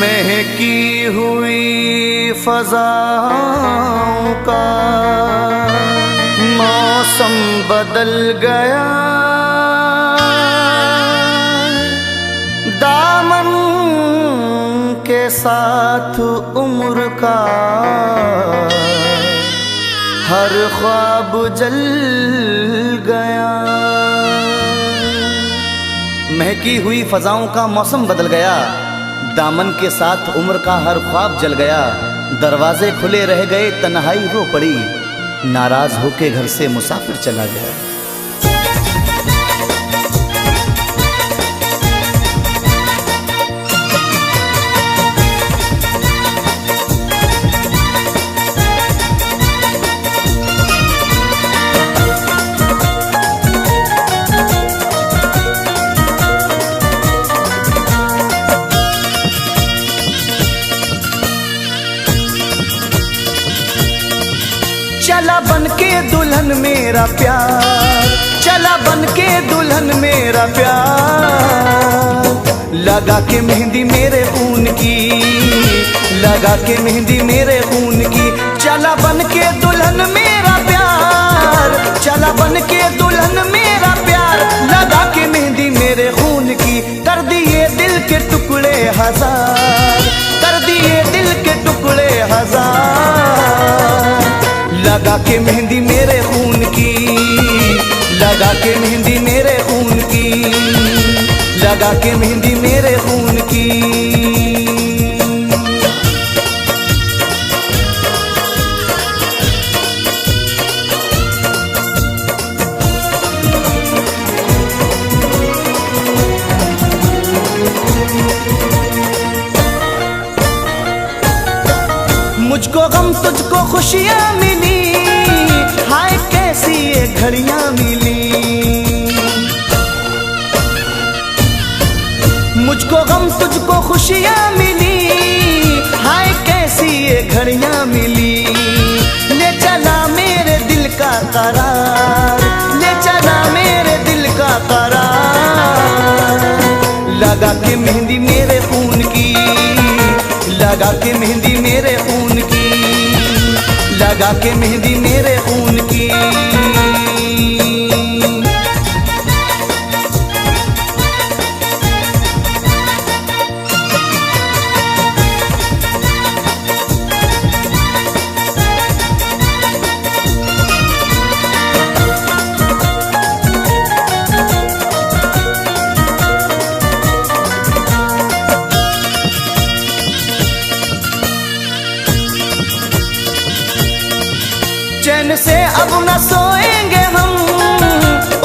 महकी हुई फज़ाओं का मौसम बदल गया, दामन के साथ उम्र का हर ख्वाब जल गया। महकी हुई फज़ाओं का मौसम बदल गया, दामन के साथ उम्र का हर ख्वाब जल गया। दरवाजे खुले रह गए, तन्हाई रो पड़ी, नाराज होके घर से मुसाफिर चला गया। चला बन के दुल्हन मेरा प्यार, चला बन के दुल्हन मेरा प्यार, लगा के मेहंदी मेरे खून की, लगा के मेहंदी मेरे खून की। चला बन के दुल्हन मेरा प्यार, चला बन के दुल्हन मेरा प्यार, लगा के मेहंदी मेरे खून की। कर दिए दिल के टुकड़े हजार, कर दिए दिल के टुकड़े हजार, लगा के मेहंदी मेरे खून की, लगा के मेहंदी मेरे खून की, लगा के मेहंदी मेरे खून की। मुझको गम तुझको खुशियाँ मिली, हाय कैसी ये घड़ियाँ मिली। मुझको गम तुझको खुशियाँ मिली, हाय कैसी ये घड़ियाँ मिली। ले चला मेरे दिल का करार, ले चला मेरे दिल का करार, लगा के मेहंदी मेरे खून की, लगा के मेहंदी मेरे खून की, लगा के मेहंदी मेरे खून की। चैन से अब न सोएंगे हम,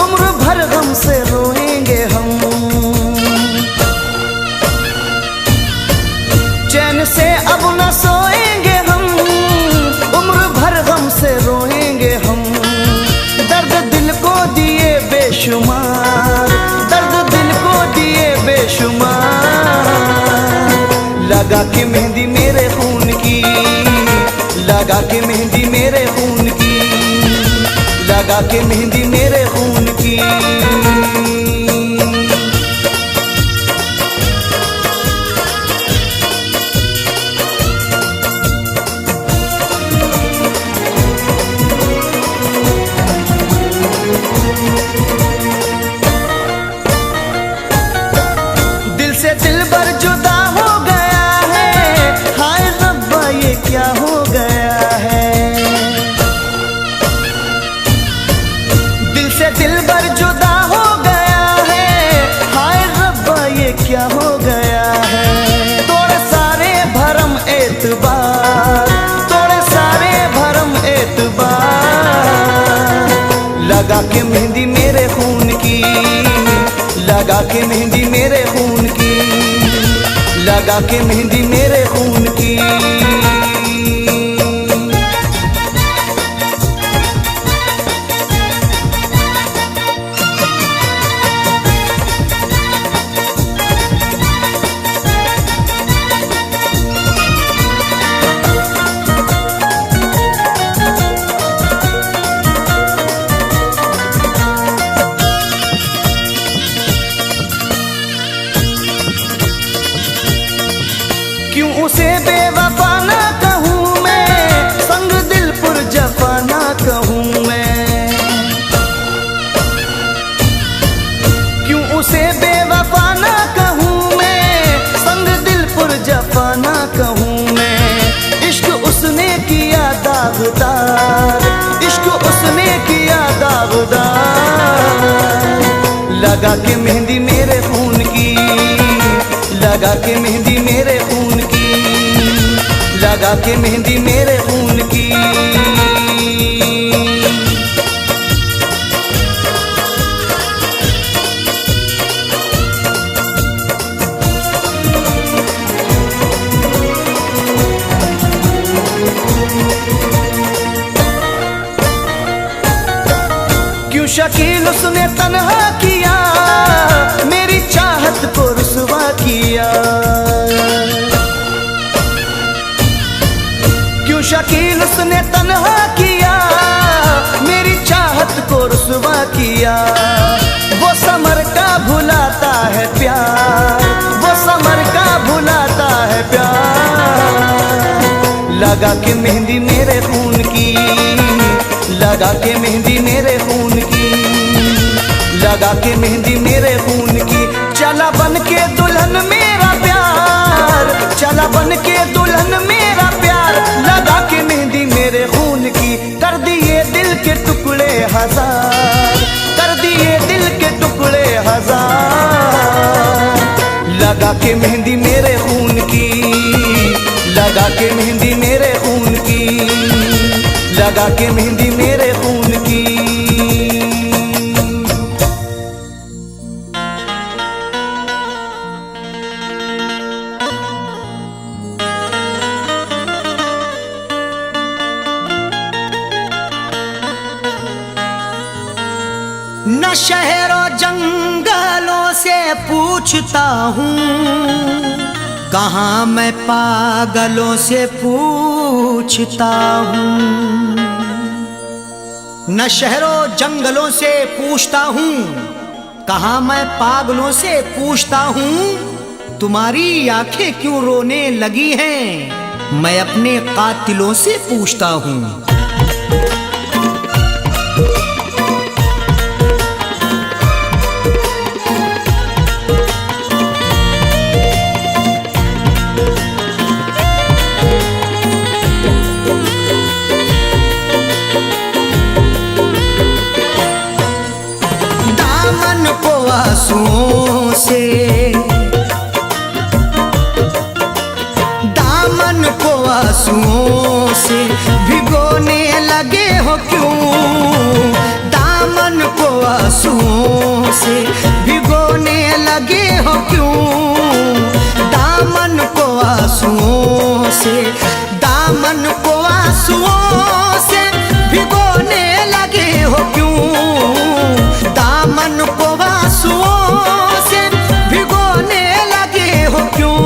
उम्र भर गम से रोएंगे हम। चैन से अब न सोएंगे हम, उम्र भर गम से रोएंगे हम। दर्द दिल को दिए बेशुमार, दर्द दिल को दिए बेशुमार, लगा के मेहंदी मेरे खून की, लगा के मेहंदी मेरे खून की, लगा के मेहंदी मेरे खून की। दिल से दिल बर जुदा हो गया है, हाय रब्बा ये क्या हो गया है। दिल से दिल बर जुदा हो गया है, हाय रब्बा ये क्या हो गया है। तोड़े सारे भरम एतबार, तोड़े सारे भरम एतबार, लगा के मेहंदी मेरे खून की, लगा के मेहंदी मेरे खून की, लगा के मेहंदी मेरे खून की। दागदार, इश्क उसने किया दागदार। लगा के मेहंदी मेरे खून की, लगा के मेहंदी मेरे खून की, लगा के मेहंदी मेरे खून की। क्यों शकील उसने तन्हा किया, मेरी चाहत को रुसवा किया। क्यों शकील उसने तन्हा किया, मेरी चाहत को रुसवा किया। वो समर का भुलाता है प्यार, वो समर का भुलाता है प्यार। लगा के मेहंदी मेरे खून की, लगा के मेहंदी मेरे खून की, लगा के मेहंदी मेरे खून की। चला बन के दुल्हन मेरा प्यार, चला बन के दुल्हन मेरा प्यार। लगा के मेहंदी मेरे खून की, कर दिए दिल के टुकड़े हजार, कर दिए दिल के टुकड़े हजार। लगा के मेहंदी मेरे खून की, लगा के मेहंदी मेरे खून की, लगा के मेहंदी मेरे खून की। न शहरों जंगलों से पूछता हूँ, कहाँ मैं पागलों से पूछता हूँ। न शहरों जंगलों से पूछता हूँ, कहाँ मैं पागलों से पूछता हूँ। तुम्हारी आंखें क्यों रोने लगी हैं, मैं अपने कातिलों से पूछता हूँ। आंसुओं से दामन को आंसुओं से भिगोने लगे हो क्यों, दामन को आंसुओं से भिगोने लगे हो क्यों। दामन को आंसुओं से, दामन को आंसुओं से भिगोने लगे हो क्यों। दामन को आंसुओं से भिगोने लगे हो क्यों।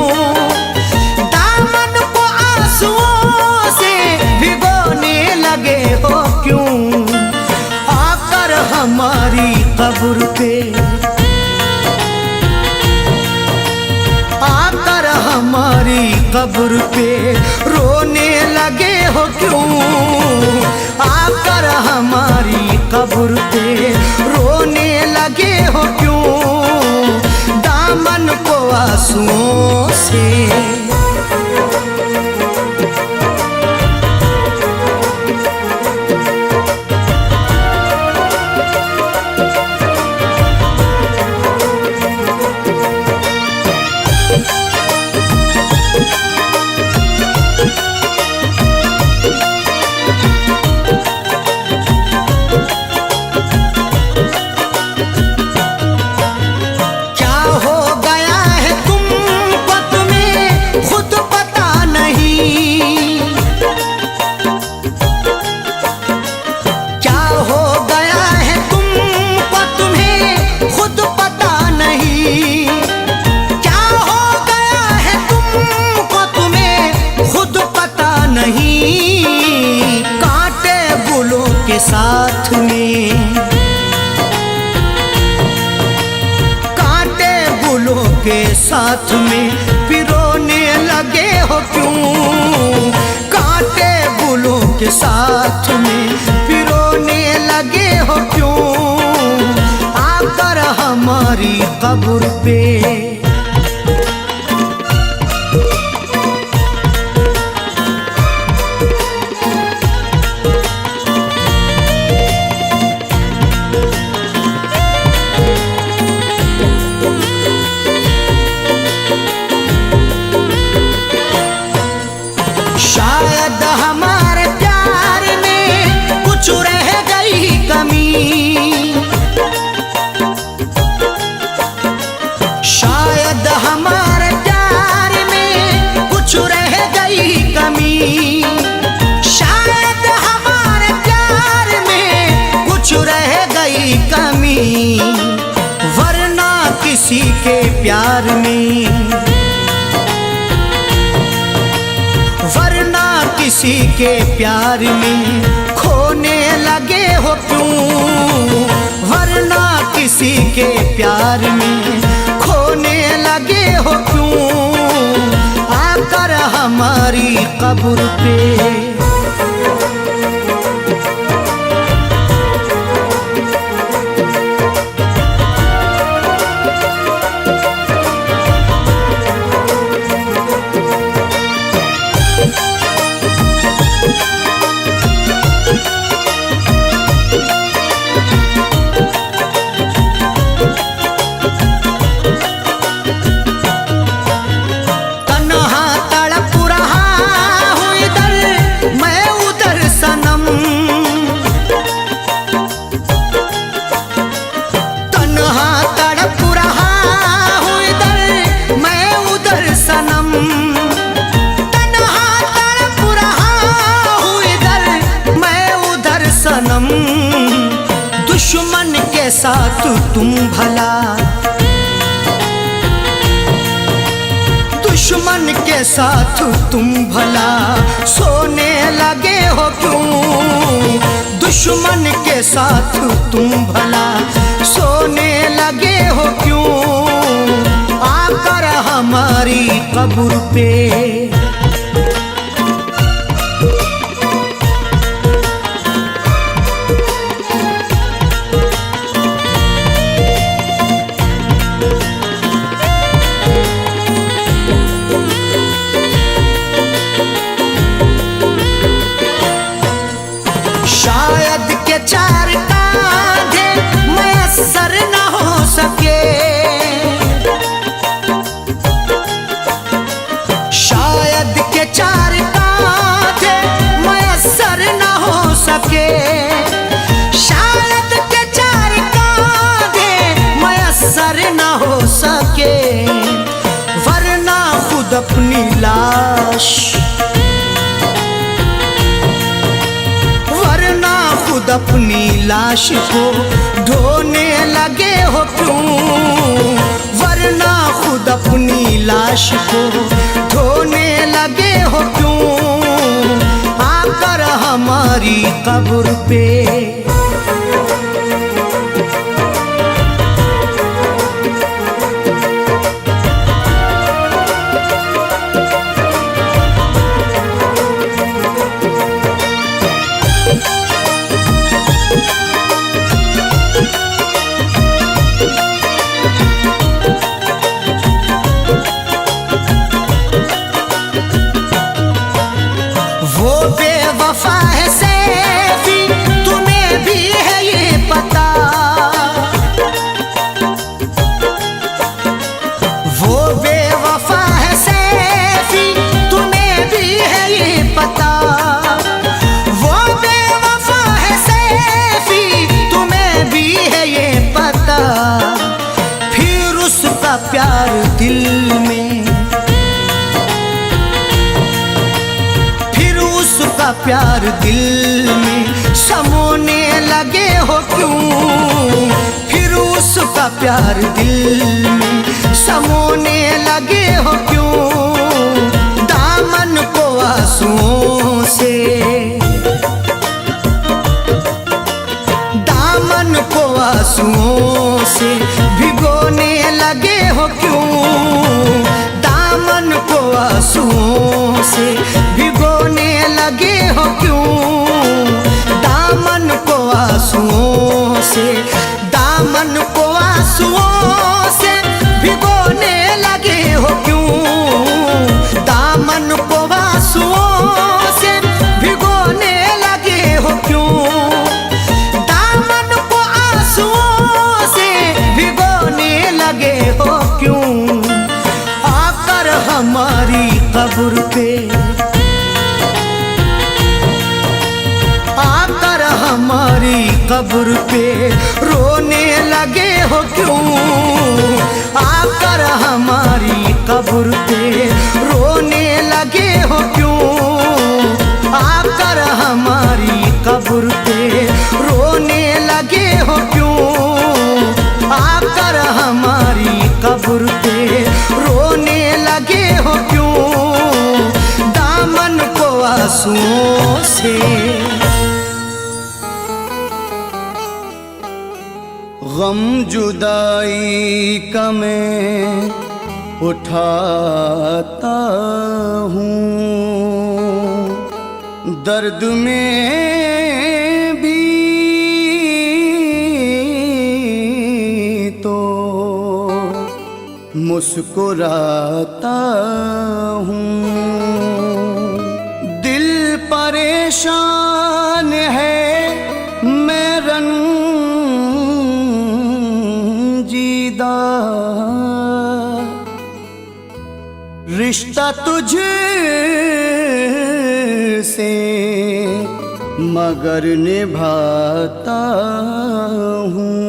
दामन को आंसुओं से भिगोने लगे हो क्यों। आकर हमारी कब्र पे, आकर हमारी कब्र पे रोने लगे हो क्यों। आकर हमारी कब्र पे रोने लगे हो क्यों। दामन को आंसुओं से। साथ में कांटे गुलों के साथ में पिरोने लगे हो क्यों। कांटे गुलों के साथ में पिरोने लगे हो क्यों। आकर हमारी कब्र पे प्यार में, वरना किसी के प्यार में खोने लगे हो क्यों, वरना किसी के प्यार में खोने लगे हो क्यों, आकर हमारी कब्र पे। दुश्मन के साथ तुम भला, दुश्मन के साथ तुम भला सोने लगे हो क्यों, दुश्मन के साथ तुम भला सोने लगे हो क्यों, आकर हमारी कब्र पे। शायद के चार कांधे मयस्सर न हो सके, शायद के चार कांधे मयस्सर न हो सके, शायद के चार कांधे मयस्सर न हो सके, वरना खुद अपनी लाश, खुद अपनी लाश को ढोने लगे हो क्यों, वरना खुद अपनी लाश को ढोने लगे हो क्यों, आकर हमारी कब्र पे। वो बेवफा है सैफी, तुम्हें भी है ये पता, वो बेवफा है सैफी, तुम्हें भी है ये पता, वो बेवफा है सैफी, तुम्हें भी है ये पता, फिर उसका प्यार दिल में, उसका प्यार दिल में समोने लगे हो क्यों, फिर उसका प्यार दिल में समोने लगे हो क्यों, दामन को आंसुओं से, दामन को आंसुओं से भिगोने लगे हो क्यों, दामन को आंसुओं से भिगोने लगे हो क्यों, दामन को आंसुओं से, दामन को आंसुओं से भिगोने लगे हो क्यों, दामन को आंसुओं से भिगोने लगे हो क्यों, दामन को आंसुओं से भिगोने लगे हो क्यों, आकर हमारी कब्र पे, आकर हमारी कब्र पे रोने लगे हो क्यों, आकर हमारी कब्र पे रोने लगे हो क्यों, आकर हमारी कब्र पे रोने लगे हो क्यों, आकर हमारी कब्र पे से। गम जुदाई का मैं उठाता हूँ, दर्द में भी तो मुस्कुराता हूँ। दिल परेशान है, मैं रंजीदा, रिश्ता तुझ से मगर निभाता हूँ।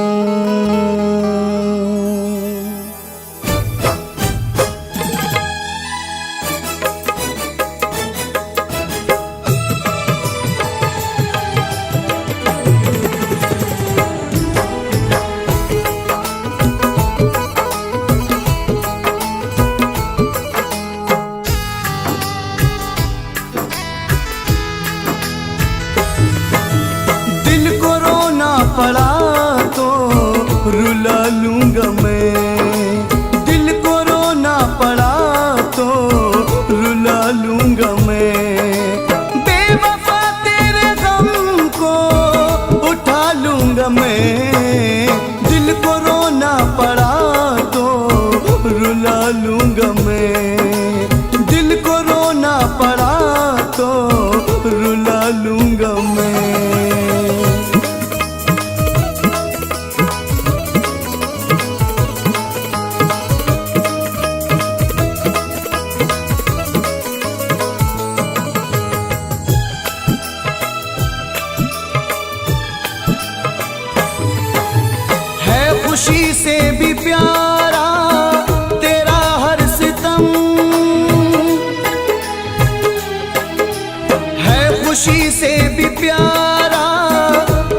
पड़ा तो रुला लूंगा मैं, दिल को रोना पड़ा तो रुला लूंगा मैं। बेवफा तेरे गम को उठा लूंगा मैं, दिल को रोना पड़ा तो रुला लूंगा मैं, दिल को रोना पड़ा तो रुला लूंगा मैं। खुशी से भी प्यारा तेरा हर सितम है, खुशी से भी प्यारा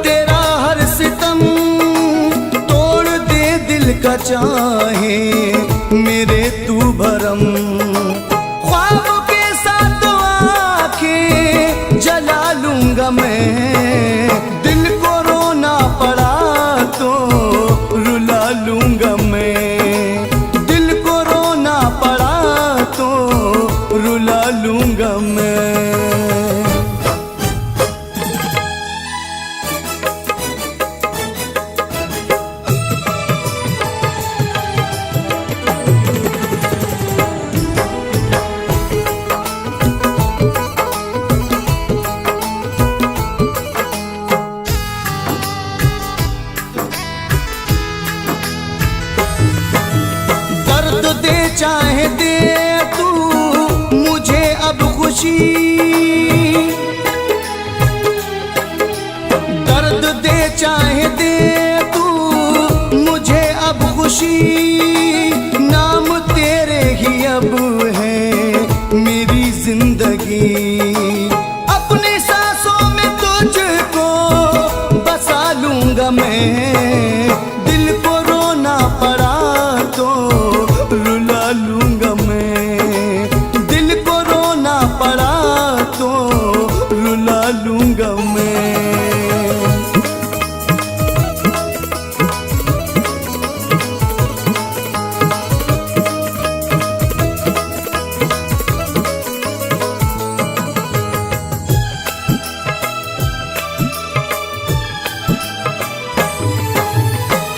तेरा हर सितम। तोड़ दे दिल का चाहे मेरे तू भरम, ख्वाब के साथ आंखें जला लूंगा मैं, दिल को रोना पड़ा तो रुला लूंगा मैं, दिल को रोना पड़ा तो रुला लूंगा मैं। दे चाहे दे तू मुझे अब खुशी, दर्द दे चाहे दे तू मुझे अब खुशी। नाम तेरे ही अब है मेरी जिंदगी, अपनी सांसों में तुझको बसा लूंगा मैं, दिल को रोना पड़ा तो रुला लूंगा मैं, दिल को रोना पड़ा तो रुला लूंगा मैं।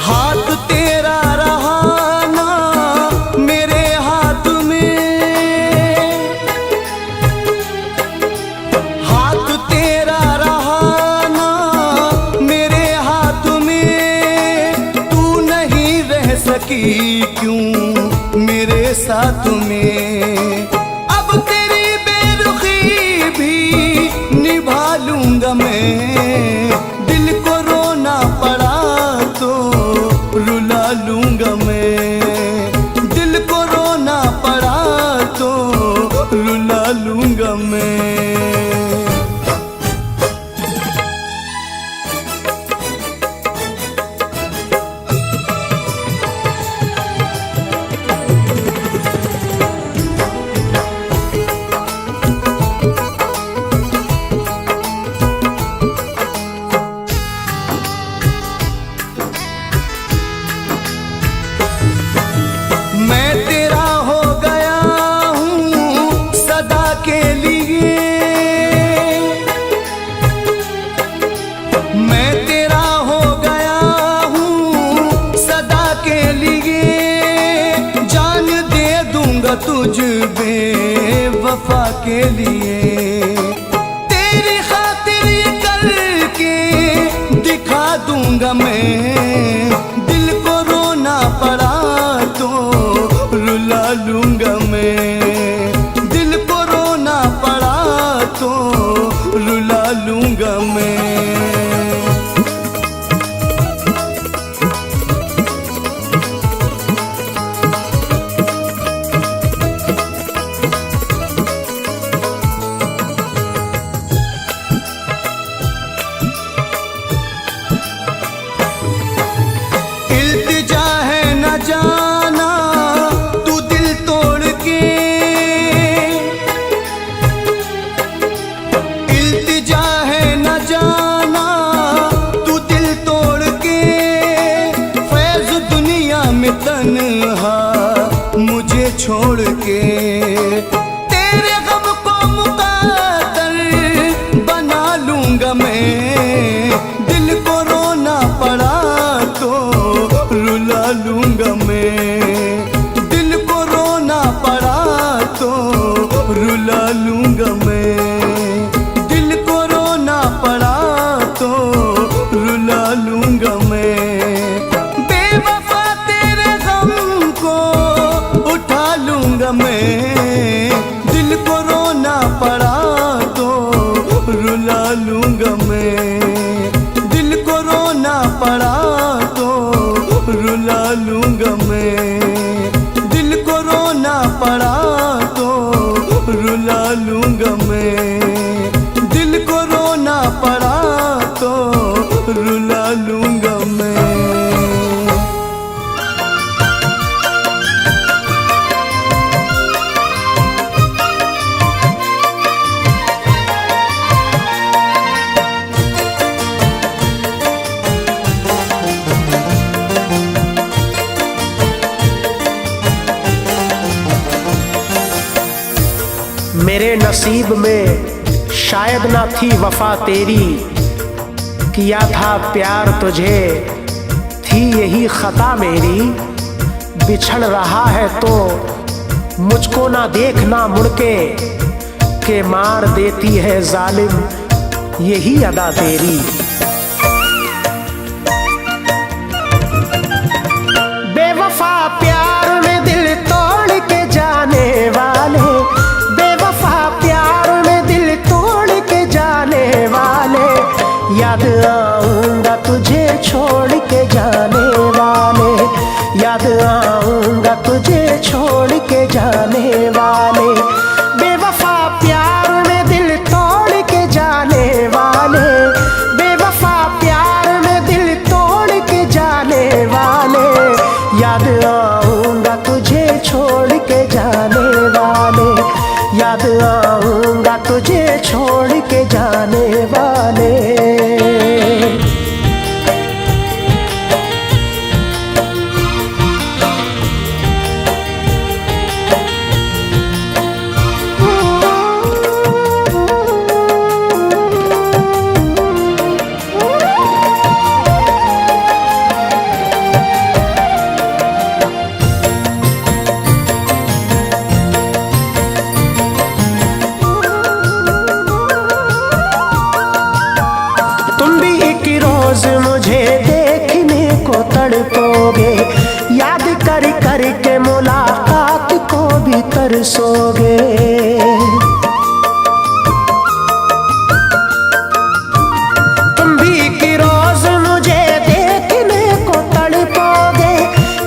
हाथ तेरा रहा ना मेरे हाथ में, हाथ तेरा रहा ना मेरे हाथ में। तू नहीं रह सकी क्यों मेरे साथ में, अब तेरी बेरुखी भी निभा लूंगा मैं, दिल को रोना पड़ा तो रुला लूंगा मैं, दिल को रोना पड़ा तो रुला लूंगा मैं। तुझ बेवफा के लिए। तेरी खातिर ये करके दिखा दूंगा मैं, दिल को रोना पड़ा तो रुला लूंगा मैं, दिल को रोना पड़ा तो रुला लूंगा मैं। इल्तिजा है न जाना तू दिल तोड़ के, इल्तिजा है न जाना तू दिल तोड़ के। फैज़ दुनिया में तन्हा मुझे छोड़ के, तेरे गम को मुक़द्दर बना लूंगा मैं, दिल को रोना पड़ा तो रुला लूंगा मैं, दिल को रोना पड़ा तो रुला लूंगा मैं, दिल को रोना पड़ा तो रुला लूंगा मैं। बेवफा तेरे गम को उठा लूंगा मैं, दिल को रोना पड़ा तो रुला लूंगा मैं, दिल को रोना पड़ा तो रुला लूंगा मैं, दिल को रोना पड़ा तो रुला लूंगा मैं, दिल को रोना पड़ा तो रुला लूंगा मैं। मेरे नसीब में शायद ना थी वफा तेरी, किया था प्यार तुझे थी यही खता मेरी। बिछड़ रहा है तो मुझको ना देखना मुड़के, के मार देती है जालिम यही अदा तेरी। बेवफा प्यार में दिल तोड़ के जाने वाले, बेवफा प्यार में दिल तोड़ के जाने वाले, याद आऊंगा तुझे छोड़ के जाने वाले, याद आऊंगा तुझे छोड़ के जाने वाले। बेवफा प्यार में दिल तोड़ के जाने वाले, बेवफा प्यार में दिल तोड़ के जाने वाले, याद आऊंगा तुझे छोड़ के जाने वाले, याद आऊंगा तुझे छोड़ के जाने वाले। मुझे देखने को तड़पोगे, याद कर कर के मुलाकात को भी तरसोगे। तुम भी कि रोज मुझे देखने को तड़पोगे,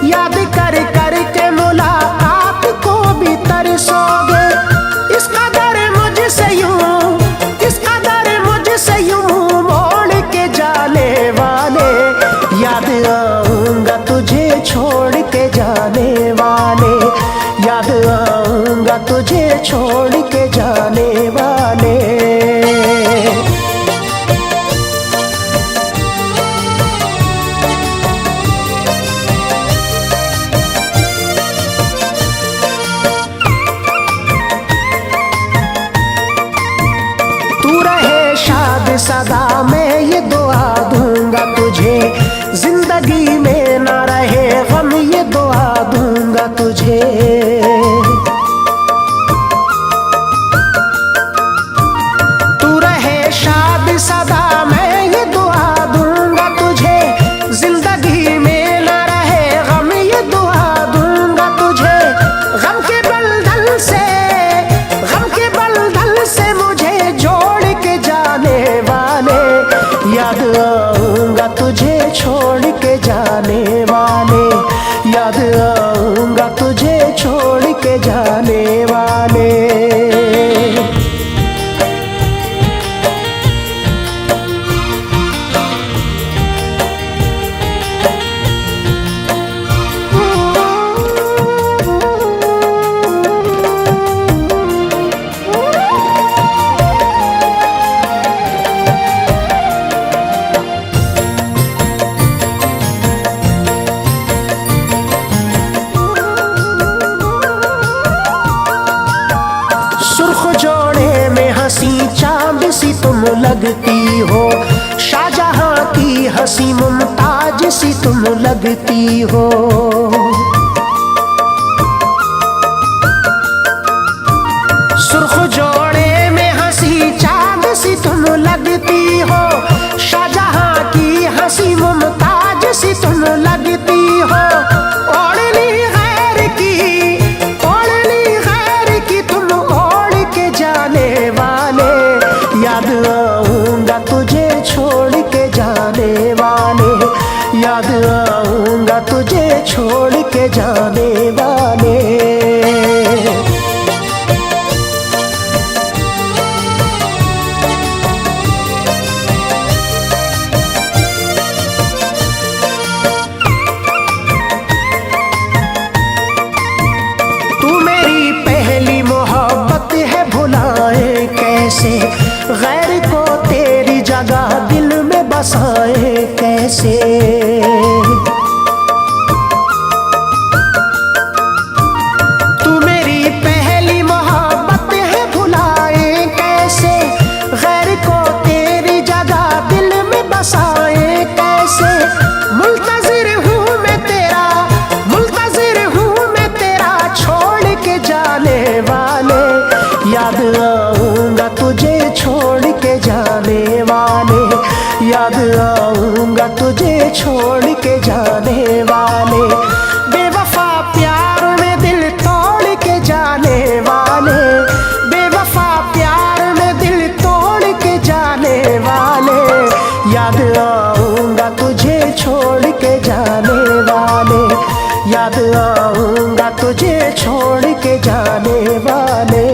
याद कर कर के मुलाकात को भी तरसोगे। इस कदर मुझसे यूं, इस कदर मुझसे यूं मोड़ के जाने वाले, याद आऊंगा तुझे छोड़ के जाने वाले, याद आऊंगा तुझे छोड़ के जाने वाले। तू रहे शाद सदा, मैं ये दुआ दूंगा तुझे, जिंदगी में ना रहे गम, ये दुआ दूंगा तुझे। याद आऊंगा तुझे छोड़ के जाने वाले, याद आऊंगा तुझे छोड़ के जाने वाले। सुर्ख जोड़े में हंसी चांद सी तुम लगती हो, शाहजहां की हंसी मुमताज सी तुम लगती हो। सुर्ख जोड़े में हंसी चांद सी तुम लगती हो, शाहजहां की हंसी मुमताज सी तुम लगती हो। ओढ़नी गैर की, ओढ़नी गैर की तुम ओढ़ के जाने वाले, याद आऊंगा तुझे छोड़ के जाने वाले, याद आऊंगा तुझे छोड़ के जाने वाले। गैर को तेरी जगह दिल में बसाए कैसे, तू मेरी पहली मोहब्बत है भुलाए कैसे, गैर को तेरी जगह दिल में बसाए कैसे। मुल्तजिर हूँ मैं तेरा, मुल्तजिर हूँ मैं तेरा छोड़ के जाने वाले, याद आऊंगा तुझे छोड़ के जाने वाले, याद आऊंगा तुझे छोड़ के जाने वाले। बेवफा प्यार में दिल तोड़ के जाने वाले, बेवफा प्यार में दिल तोड़ के जाने वाले, याद आऊंगा तुझे छोड़ के जाने वाले, याद आऊंगा तुझे छोड़ के जाने वाले।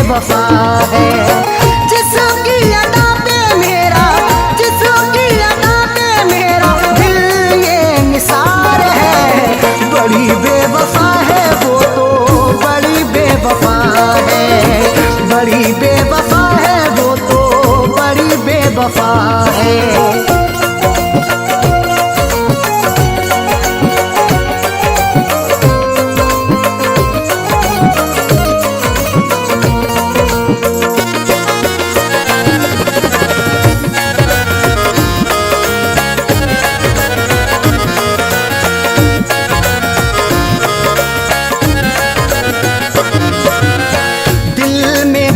वफा है जिसकी अदा पे मेरा, जिसकी अदा पे मेरा दिल ये निसार है। बड़ी बेवफा है वो तो, बड़ी बेवफा है, बड़ी बेवफा है वो तो, बड़ी बेवफा है।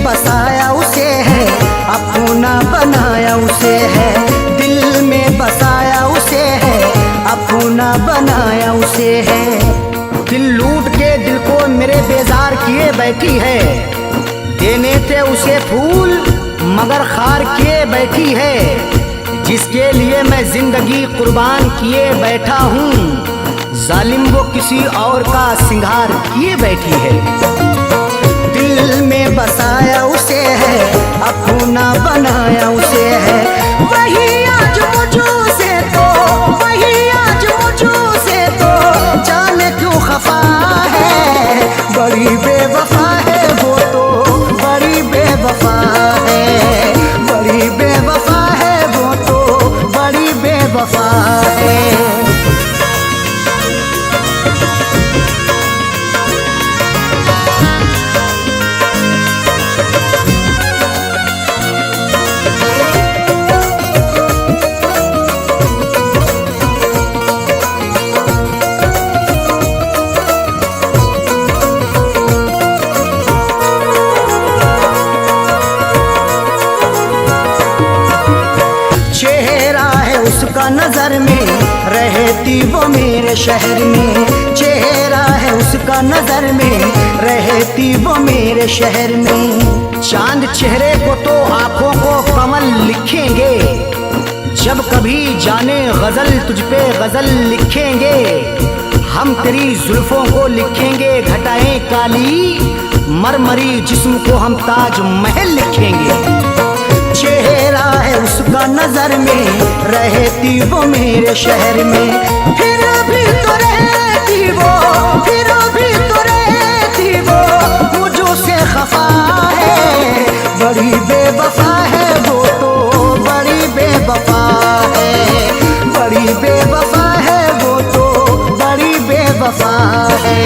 बसाया उसे है, अपना बनाया उसे है, दिल में बसाया उसे है, अपना बनाया उसे है। दिल लूट के दिल को मेरे बेजार किए बैठी है, देने थे उसे फूल मगर खार किए बैठी है। जिसके लिए मैं जिंदगी कुर्बान किए बैठा हूँ, जालिम वो किसी और का सिंगार किए बैठी है। दिल में बसाया उसे है, अपना बनाया उसे है, वही आज मुझसे तो, वही आज मुझसे तो जाने क्यों खफा है। बड़ी बेवफा है वो तो, बड़ी बेवफा है, बड़ी बेवफा है वो तो, बेवफा है। उसका नजर में रहती वो मेरे शहर में, चेहरा है उसका नजर में रहती वो मेरे शहर में। चांद चेहरे को तो आंखों को कमल लिखेंगे, जब कभी जाने गजल तुझ पे गजल लिखेंगे। हम तेरी जुल्फों को लिखेंगे घटाएं काली, मरमरी जिस्म को हम ताज महल लिखेंगे। चेहरा है उसका नजर में रहती वो मेरे शहर में, फिर भी तो रहती वो, फिर भी तो रहती वो मुझो से खफा है। बड़ी बेवफा है वो तो, बड़ी बेवफा है, बड़ी बेवफा है वो तो, बड़ी बेवफा है।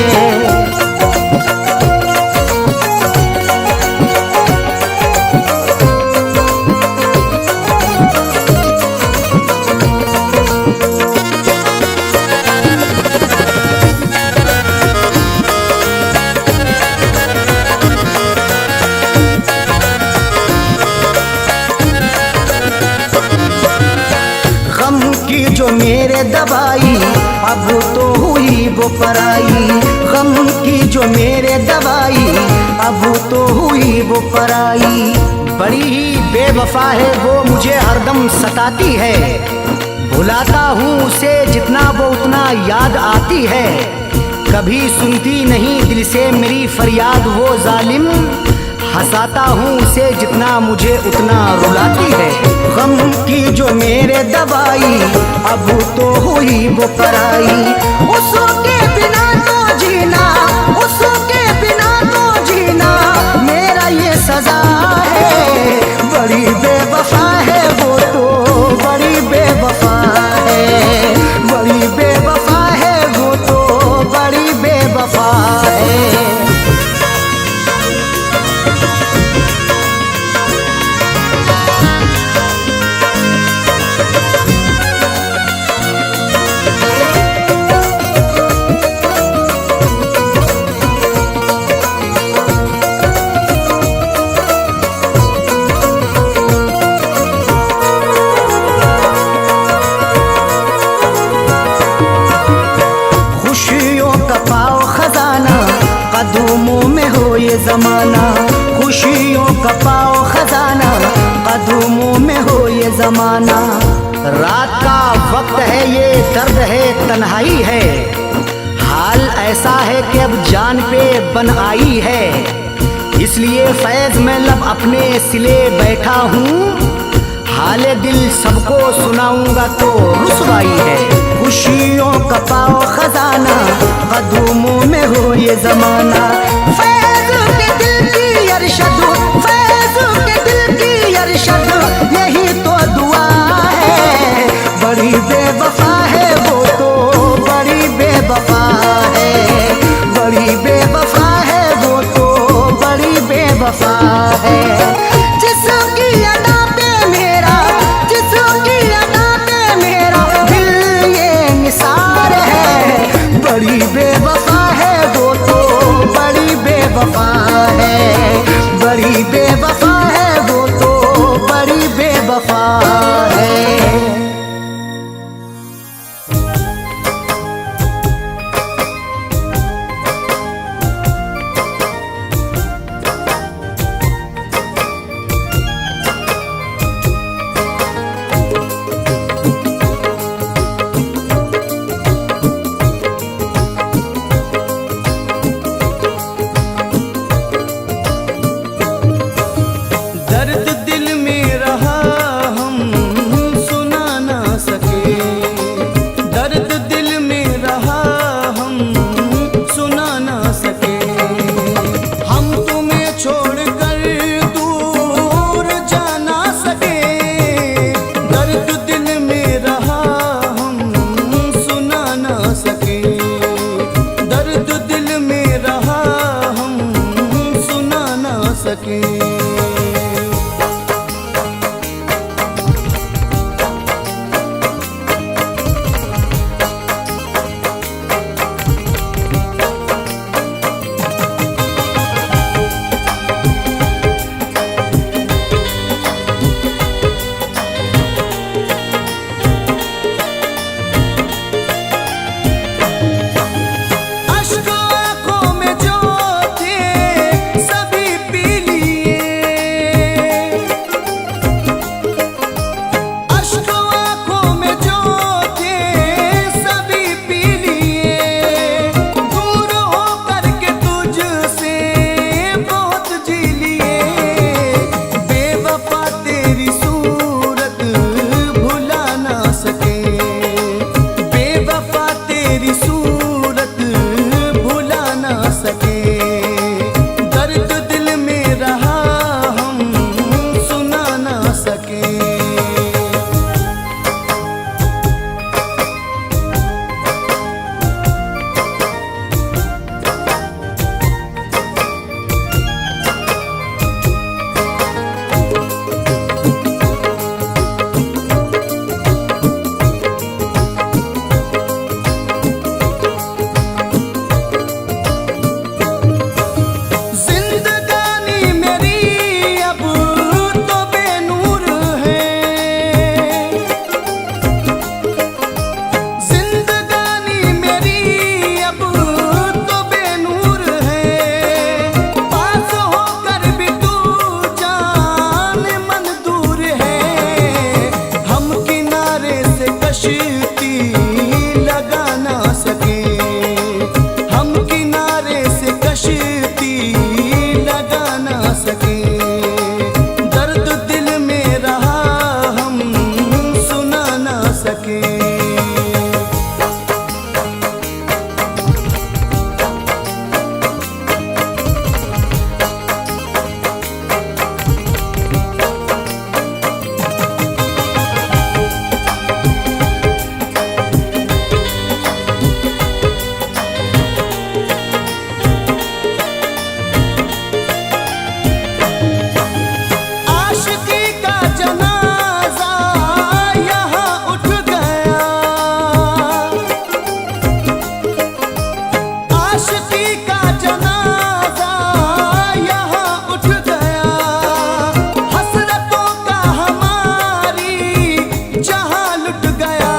जो मेरे दवाई अब तो हुई वो पराई, गम की जो मेरे दवाई अब तो हुई वो पराई। बड़ी ही बेवफा है वो, मुझे हरदम सताती है। भुलाता हूँ उसे जितना वो उतना याद आती है। कभी सुनती नहीं दिल से मेरी फरियाद वो जालिम, हंसाता हूँ उसे जितना मुझे उतना रुलाती है। गम की जो मेरे दवाई अब तो हुई वो पराई, उसके बिना तो जीना, उसके बिना तो जीना मेरा ये सजा है। बड़ी बेवफा है वो तो, बड़ी बेवफा है, बड़ी बेवफा है वो तो, बड़ी बेवफा है। कदमों में हो ये जमाना, खुशियों का पाओ खजाना, कदमों में हो ये जमाना। रात का वक्त है ये दर्द है तन्हाई है, हाल ऐसा है कि अब जान पे बन आई है। इसलिए फैज में लब अपने सिले बैठा हूँ, हाले दिल सबको सुनाऊंगा तो रुसवाई है। खुशियों का पाओ खजाना, कदमों में हो ये जमाना। फैज के दिल की अरशद, फैज के दिल की अरशद यही तो दुआ है। बड़ी बेवफा है वो तो, बड़ी बेवफा है, बड़ी बेवफा है वो तो, बड़ी बेवफा है। जिसकी अदा पे मेरा, जिसकी अदा पे मेरा दिल ये निसार है। बड़ी बेवफा है वो तो, बड़ी बेवफा है, बड़ी बेवफा है वो तो, बड़ी बेवफा है। दर्द दिल में रहा हम कश्ती लगा ना सके, हम किनारे से कश्ती लगा ना सके। दर्द दिल में रहा हम सुना ना सके। आशिकी का जनाजा यहाँ उठ गया, आशिकी का जनाजा यहाँ उठ गया। हसरतों का हमारी जहाँ लुट गया।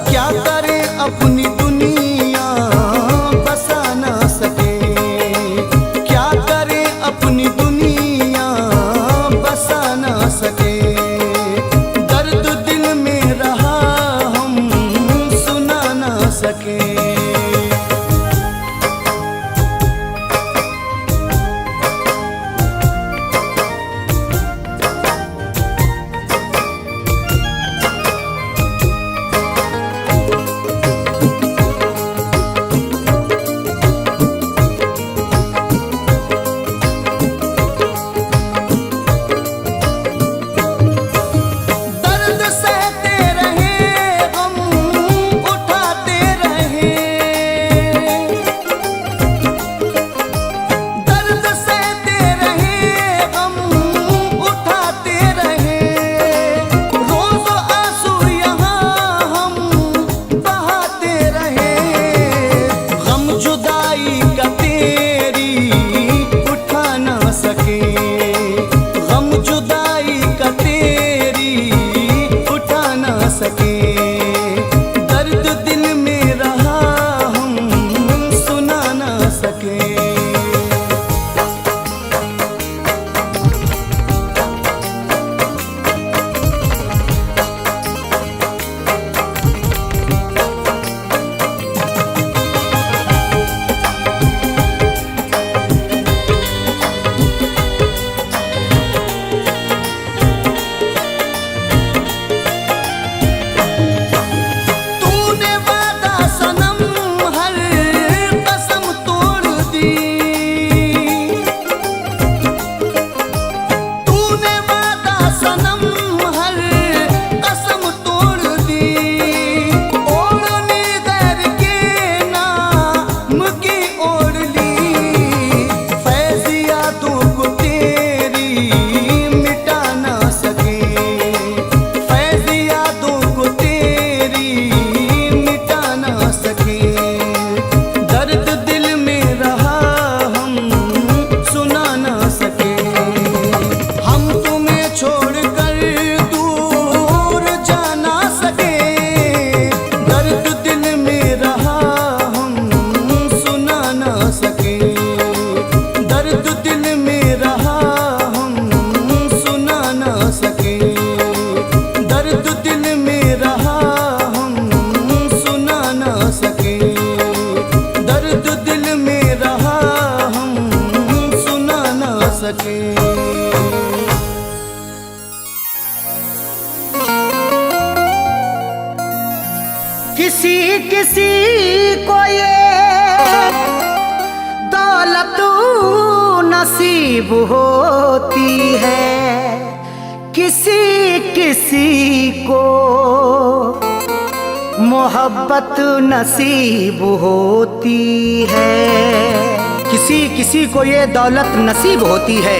क्या करें अपनी दुनिया बसा ना सके, क्या करें अपनी दुनिया बसा ना सके। दर्द दिल में रहा हम सुना ना सके। दर्द सहते रहे हम उठाते रहे, दर्द सहते रहे हम उठाते रहे। रोज आंसू यहाँ हम बहाते रहे। गम जुदाई का तेरी उठा ना सके, गम जुदाई का तेरी उठा ना सके। दर्द दिल में रहा हम सुना ना सके। तूने वादा सनम हर कसम तोड़ दी, तूने वादा सनम हर कसम तोड़ दी। ओढ़नी गैर के नाम की ओढ़ ली। फैज़ यादों को तेरी मिटा ना सके, फैज़ यादों को तेरी मिटा ना सके। दर्द दिल में रहा हम सुना ना सके। हम तुम्हें छोड़कर दूर जा ना सके। दर्द दिल में रहा हम सुना ना सके। दर्द दिल में रहा हम सुना ना सके। दर्द दिल में रहा हम सुना ना सके। दर्द दिल में रहा हम सुना ना सके। किसी किसी को ये दौलत नसीब होती है, किसी किसी को मोहब्बत नसीब होती है। किसी किसी को ये दौलत नसीब होती है,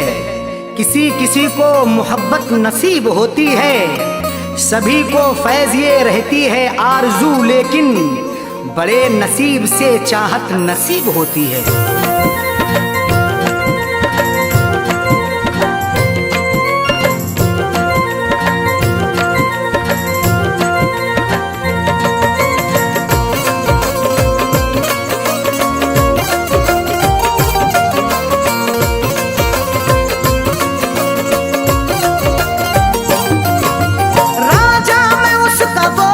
किसी किसी को मोहब्बत नसीब होती है। सभी को फैज़ ये रहती है आरज़ू, लेकिन बड़े नसीब से चाहत नसीब होती है। राजा मैं उसका वो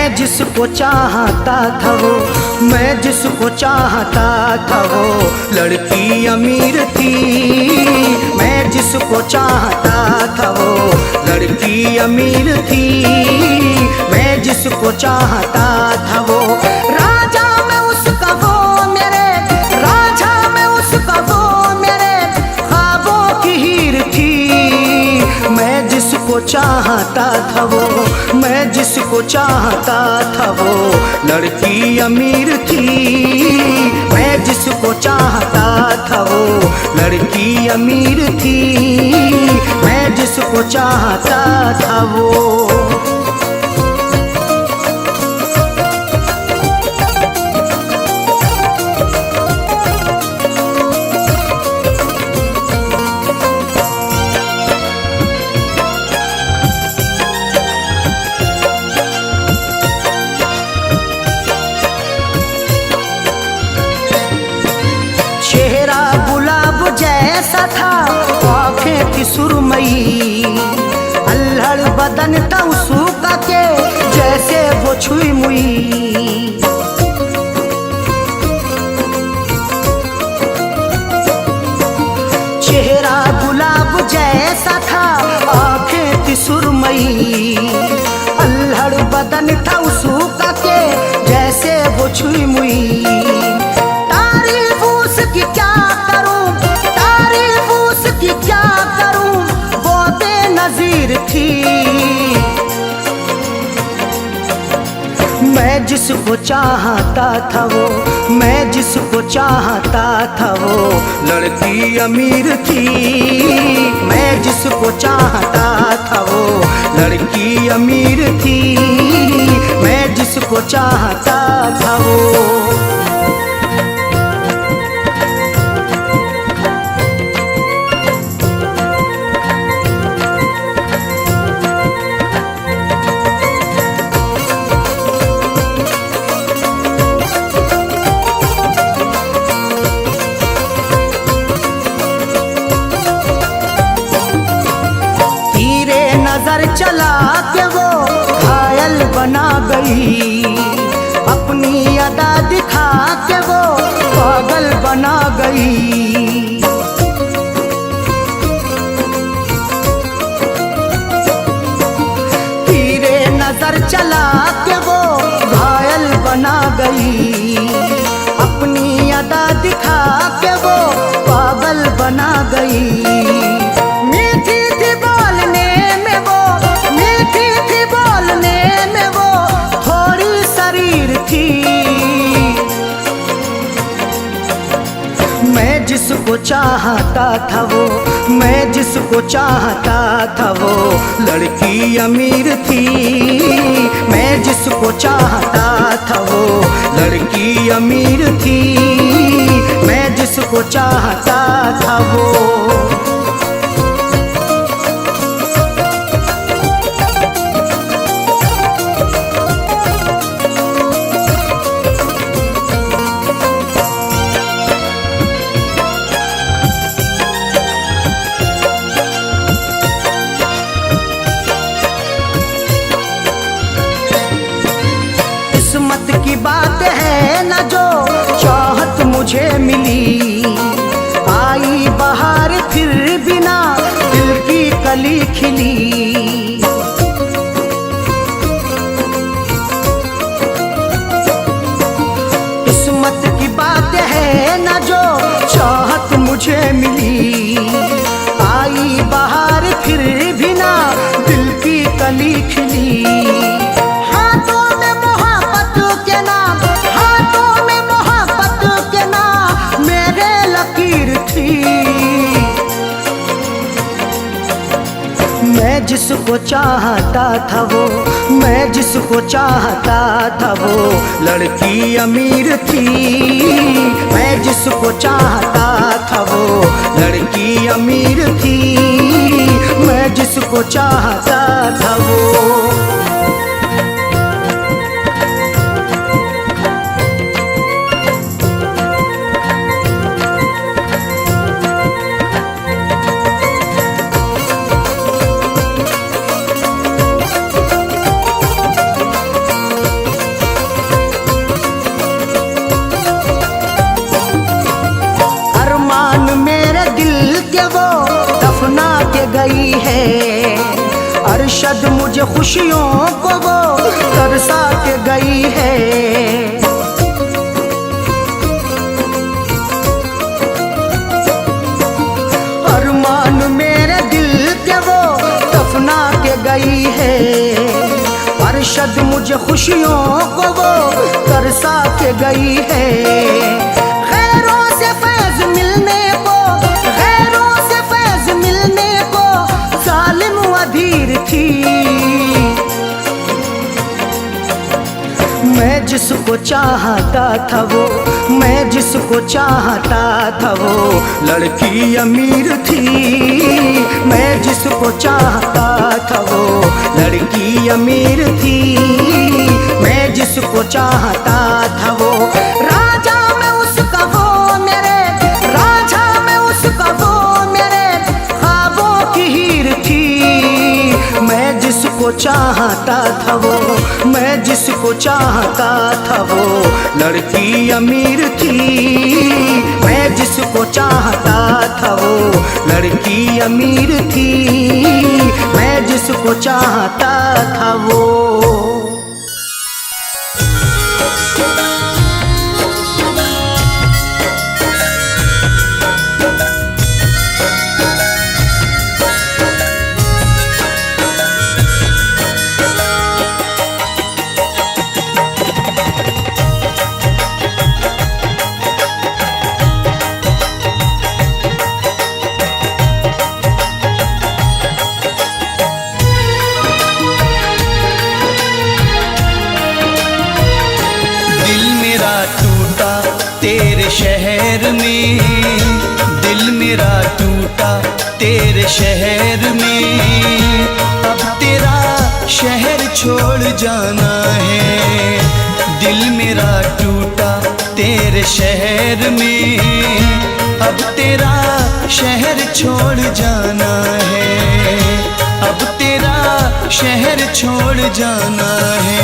मैं जिसको चाहता था वो, मैं जिसको चाहता था वो लड़की अमीर थी। मैं जिसको चाहता था वो लड़की अमीर थी। मैं जिसको चाहता था वो राजा में उसका वो मेरे, राजा में उसका वो मेरे ख्वाबों की हीर थी। मैं जिसको चाहता था वो, मैं जिसको चाहता था वो लड़की अमीर थी। मैं जिसको चाहता था वो लड़की अमीर थी। मैं जिसको चाहता था वो। चेहरा गुलाब जैसा था, आँखें थी सुरमई, अल्हड़ बदन था उसका के जैसे वो छुई मुई। चेहरा गुलाब जैसा था, आँखें थी सुरमई, अल्हड़ बदन था उसका के जैसे वो छुई मुई। की क्या करूं, तारीफ उसकी क्या करूं, वो बेनज़ीर थी। मैं जिसको चाहता था वो, मैं जिसको चाहता था वो लड़की अमीर थी। मैं जिसको चाहता था वो लड़की अमीर थी। मैं जिसको चाहता था वो। नजर चला के वो घायल बना गई, अपनी अदा दिखा के वो पागल बना गई। तीरे नजर चला के वो घायल बना गई, अपनी अदा दिखा के वो पागल बना गई। मैं जिसको चाहता था वो, मैं जिसको चाहता था वो लड़की अमीर थी। मैं जिसको चाहता था वो लड़की अमीर थी। मैं जिसको चाहता था वो। किस्मत की बात है न जो चाहत मुझे मिली, आई बहार फिर बिना दिल की कली खिली। किस्मत की बात है न जो चाहत मुझे मिली, आई बहार फिर बिना दिल की कली खिली। मैं जिसको चाहता था वो, मैं जिसको चाहता था वो लड़की अमीर थी। मैं जिसको चाहता था वो लड़की अमीर थी। मैं जिसको चाहता था वो। के वो दफना के गई है। अरशद मुझे खुशियों को वो तरसा के गई है। अरमान मेरे दिल के वो दफना के गई है। अरशद मुझे खुशियों को वो तरसा के गई है। खैरों से फैज मिलने को, खैरों से फैज मिलने को जालिम अधीर थी। मैं जिसको चाहता था वो, मैं जिसको चाहता था वो लड़की अमीर थी। मैं जिसको चाहता था वो लड़की अमीर थी। मैं जिसको चाहता था वो राजा में उसका वो मेरे, राजा में उसका वो मेरे ख्वाबों की हीर थी। मैं जिसको चाहता था वो, मैं जिसको चाहता था वो लड़की अमीर थी। मैं जिसको चाहता था वो लड़की अमीर थी। मैं जिसको चाहता था वो। तेरे शहर में, दिल मेरा टूटा तेरे शहर में। अब तेरा शहर छोड़ जाना है। दिल मेरा टूटा तेरे शहर में। अब तेरा शहर छोड़ जाना है। अब तेरा शहर छोड़ जाना है।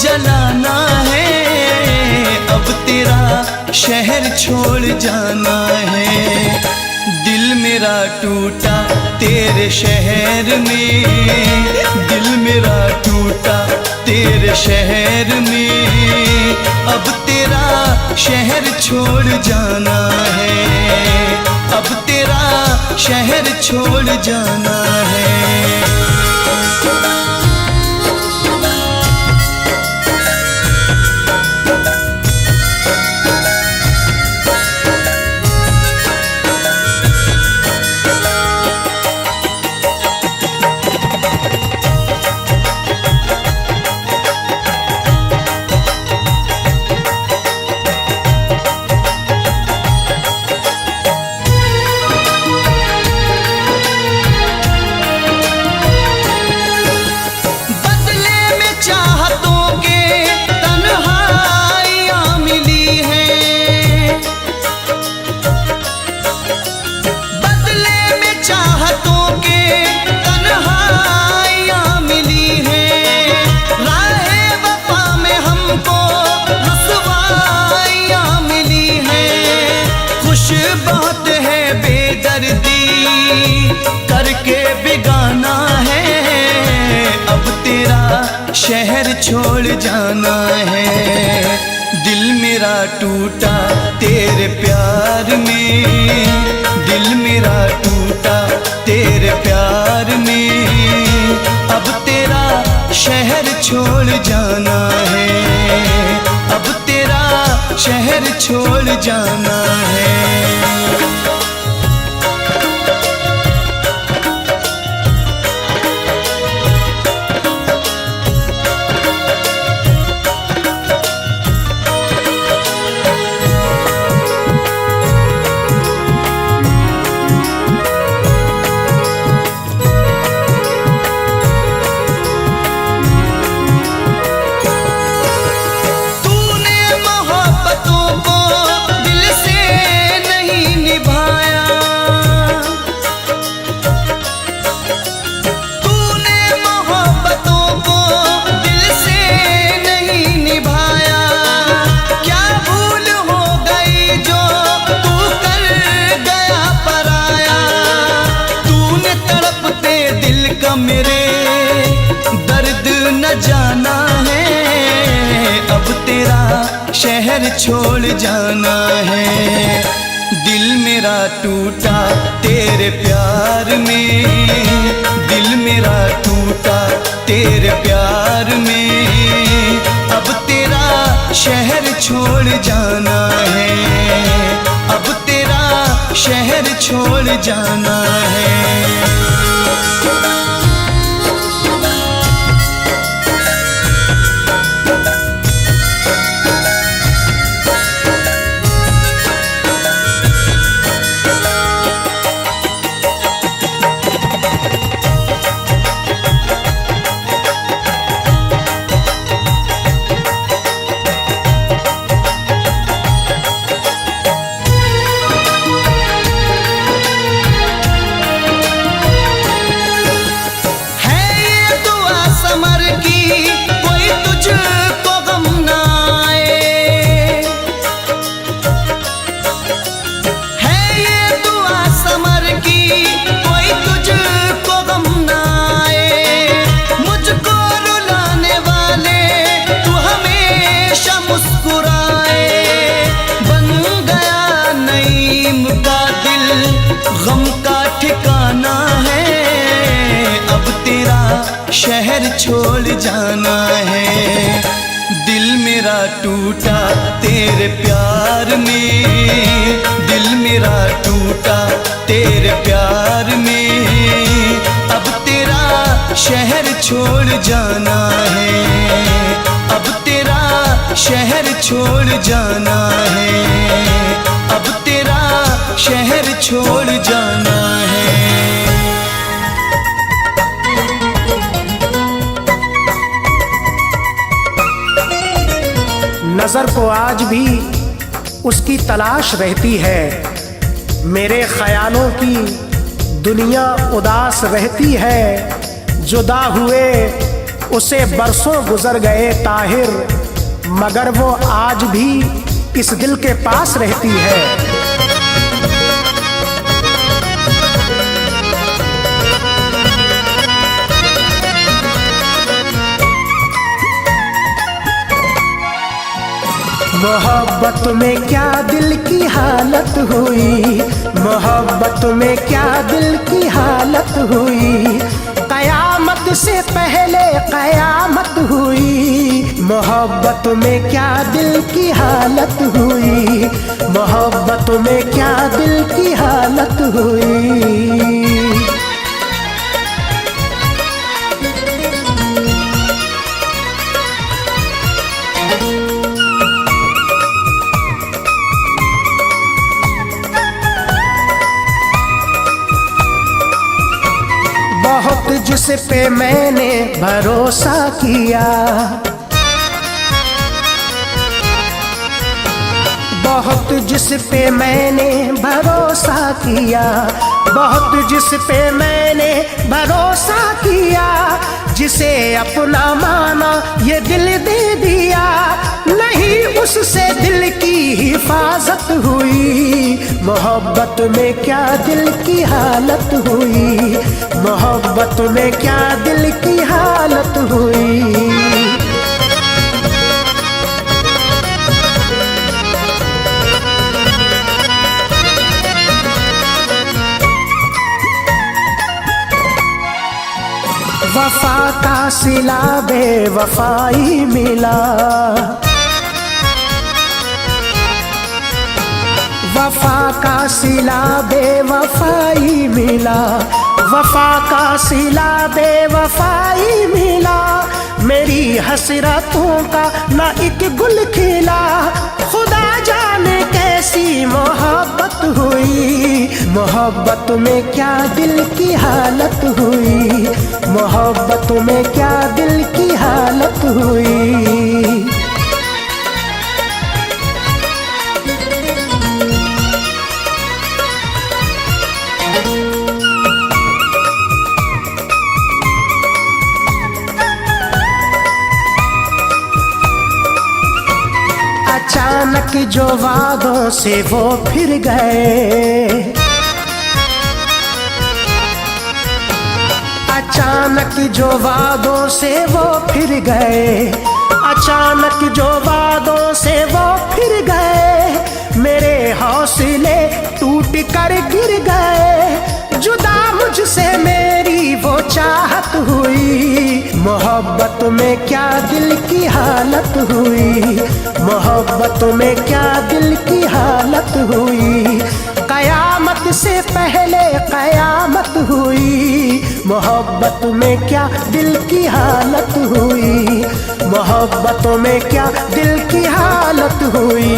जलाना है। अब तेरा शहर छोड़ जाना है। दिल मेरा टूटा तेरे शहर में। दिल मेरा टूटा तेरे शहर में। अब तेरा शहर छोड़ जाना है। अब तेरा शहर छोड़ जाना है। बात है बेदर्दी करके बिगाना है। अब तेरा शहर छोड़ जाना है। दिल मेरा टूटा तेरे प्यार में। दिल मेरा टूटा तेरे प्यार में। अब तेरा शहर छोड़ जाना है, अब तेरा शहर छोड़ जाना है। मेरे दर्द न जाना है, अब तेरा शहर छोड़ जाना है। दिल मेरा टूटा तेरे प्यार में, दिल मेरा टूटा तेरे प्यार में, अब तेरा शहर छोड़ जाना है, अब तेरा शहर छोड़ जाना है। गम का ठिकाना है, अब तेरा शहर छोड़ जाना है। दिल मेरा टूटा तेरे प्यार में, दिल मेरा टूटा तेरे प्यार में, अब तेरा शहर छोड़ जाना है, अब तेरा शहर छोड़ जाना है, अब तेरा शहर छोड़ जाना है। नजर को आज भी उसकी तलाश रहती है, मेरे ख्यालों की दुनिया उदास रहती है। जुदा हुए उसे बरसों गुजर गए ताहिर, मगर वो आज भी इस दिल के पास रहती है। मोहब्बत में क्या दिल की हालत हुई, मोहब्बत में क्या दिल की हालत हुई, कयामत से पहले कयामत हुई। मोहब्बत में क्या दिल की हालत हुई, मोहब्बत में क्या दिल की हालत हुई। बहुत जिस पे मैंने भरोसा किया, बहुत जिस पे मैंने भरोसा किया, बहुत जिस पे मैंने भरोसा किया, जिसे अपना माना ये दिल दे दिया, नहीं उससे दिल की हिफाजत हुई। मोहब्बत में क्या दिल की हालत हुई, मोहब्बत में क्या दिल की हालत हुई। वफा का सिला बेवफाई मिला, वफा का सिला बेवफाई मिला, वफा का सिला बेवफाई मिला। मेरी हसरतों का ना एक गुल खिला, खुदा जाने कैसी मोहब्बत हुई, मोहब्बत में क्या दिल की हालत हुई, मोहब्बत में क्या दिल की हालत हुई। अचानक जो वादों से वो फिर गए, अचानक जो वादों से वो फिर गए, अचानक जो वादों से वो फिर गए। मेरे हौसले टूट कर गिर गए, जुदा मुझसे मेरी वो चाहत हुई, मोहब्बत में क्या दिल की हालत हुई, मोहब्बत में क्या दिल की हालत हुई। कयामत से पहले कयामत हुई, मोहब्बत में क्या दिल की हालत हुई, मोहब्बत में क्या दिल की हालत हुई।